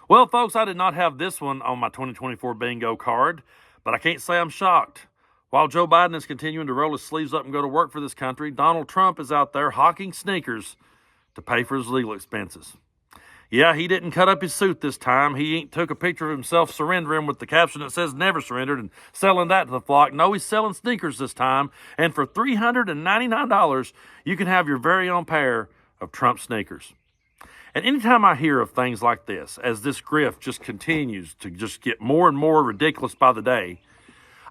Well, folks, I did not have this one on my 2024 bingo card, but I can't say I'm shocked. While Joe Biden is continuing to roll his sleeves up and go to work for this country, Donald Trump is out there hawking sneakers to pay for his legal expenses. Yeah, he didn't cut up his suit this time. He ain't took a picture of himself surrendering with the caption that says never surrendered and selling that to the flock. No, he's selling sneakers this time. And for $399, you can have your very own pair of Trump sneakers. And anytime I hear of things like this, as this grift just continues to just get more and more ridiculous by the day,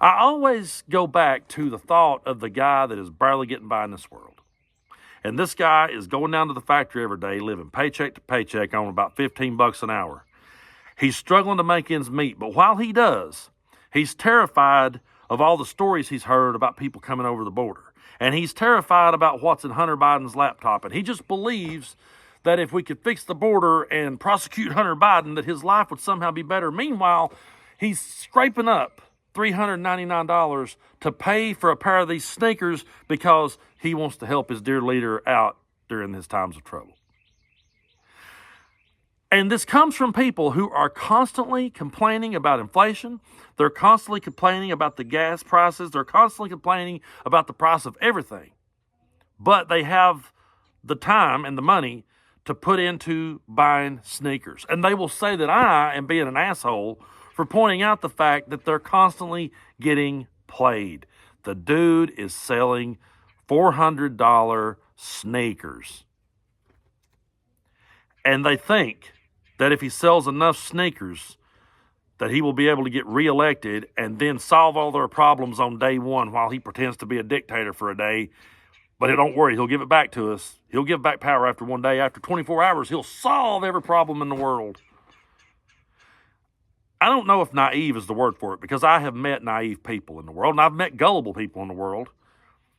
I always go back to the thought of the guy that is barely getting by in this world. And this guy is going down to the factory every day, living paycheck to paycheck on about $15 an hour. He's struggling to make ends meet, but while he does, he's terrified of all the stories he's heard about people coming over the border. And he's terrified about what's in Hunter Biden's laptop. And he just believes that if we could fix the border and prosecute Hunter Biden, that his life would somehow be better. Meanwhile, he's scraping up $399 to pay for a pair of these sneakers because he wants to help his dear leader out during his times of trouble. And this comes from people who are constantly complaining about inflation. They're constantly complaining about the gas prices. They're constantly complaining about the price of everything. But they have the time and the money to put into buying sneakers. And they will say that I am being an asshole for pointing out the fact that they're constantly getting played. The dude is selling $400 sneakers. And they think that if he sells enough sneakers, that he will be able to get reelected and then solve all their problems on day one while he pretends to be a dictator for a day. But don't worry, he'll give it back to us. He'll give back power after one day. After 24 hours, he'll solve every problem in the world. I don't know if naive is the word for it, because I have met naive people in the world, and I've met gullible people in the world,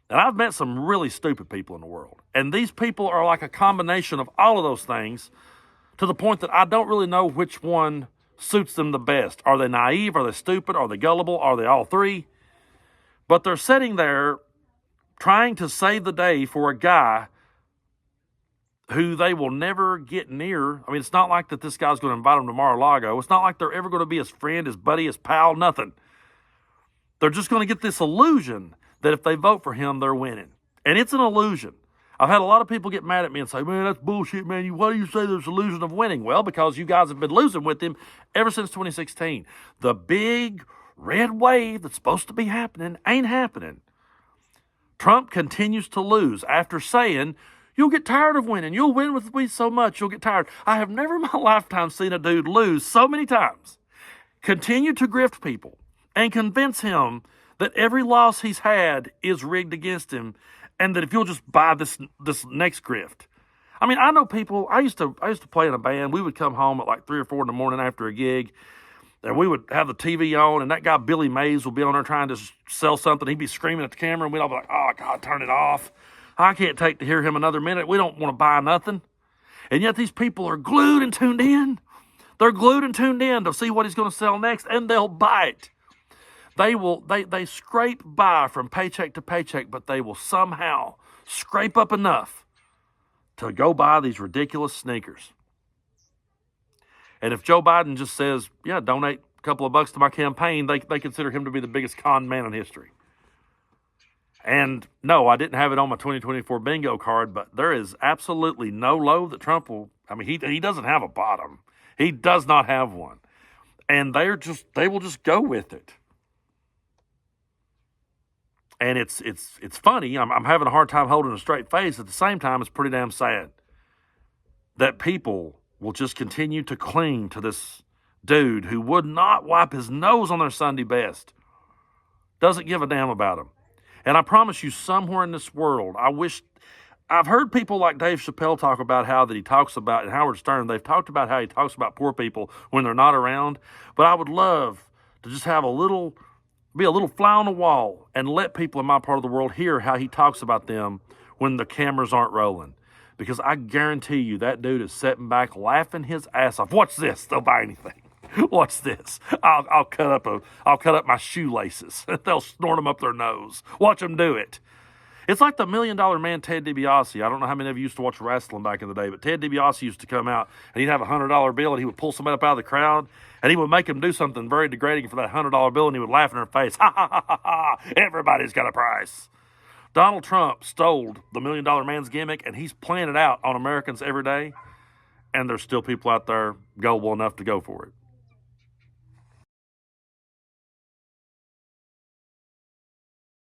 and I've met some really stupid people in the world. And these people are like a combination of all of those things, to the point that I don't really know which one suits them the best. Are they naive? Are they stupid? Are they gullible? Are they all three? But they're sitting there trying to save the day for a guy who they will never get near. I mean, it's not like that this guy's going to invite them to Mar-a-Lago. It's not like they're ever going to be his friend, his buddy, his pal, nothing. They're just going to get this illusion that if they vote for him, they're winning. And it's an illusion. I've had a lot of people get mad at me and say, man, that's bullshit, man. Why do you say there's an illusion of winning? Well, because you guys have been losing with him ever since 2016. The big red wave that's supposed to be happening ain't happening. Trump continues to lose after saying, you'll get tired of winning. You'll win with me so much, you'll get tired. I have never in my lifetime seen a dude lose so many times, continue to grift people, and convince him that every loss he's had is rigged against him, and that if you'll just buy this next grift. I mean, I know people, I used to play in a band. We would come home at like 3 or 4 in the morning after a gig, and we would have the TV on, and that guy Billy Mays would be on there trying to sell something. He'd be screaming at the camera, and we'd all be like, oh, God, turn it off. I can't take to hear him another minute. We don't want to buy nothing. And yet these people are glued and tuned in. They're glued and tuned in to see what he's going to sell next, and they'll buy it. They scrape by from paycheck to paycheck, but they will somehow scrape up enough to go buy these ridiculous sneakers. And if Joe Biden just says, yeah, donate a couple of bucks to my campaign, they consider him to be the biggest con man in history. And no, I didn't have it on my 2024 bingo card, but there is absolutely no low that Trump will. I mean, he doesn't have a bottom. He does not have one. And they will just go with it. And it's funny. I'm having a hard time holding a straight face. At the same time, it's pretty damn sad that people will just continue to cling to this dude who would not wipe his nose on their Sunday best. Doesn't give a damn about him. And I promise you, somewhere in this world, I've heard people like Dave Chappelle talk about how that he talks about, and Howard Stern, they've talked about how he talks about poor people when they're not around. But I would love to just have be a little fly on the wall and let people in my part of the world hear how he talks about them when the cameras aren't rolling. Because I guarantee you that dude is sitting back laughing his ass off. Watch this. They'll buy anything. Watch this. I'll cut up my shoelaces. They'll snort them up their nose. Watch them do it. It's like the $1 Million Man, Ted DiBiase. I don't know how many of you used to watch wrestling back in the day, but Ted DiBiase used to come out and he'd have a $100 bill and he would pull somebody up out of the crowd and he would make them do something very degrading for that $100 bill and he would laugh in their face. Ha, ha, ha, ha, ha. Everybody's got a price. Donald Trump stole the $1 Million Man's gimmick and he's playing it out on Americans every day. And there's still people out there gullible enough to go for it.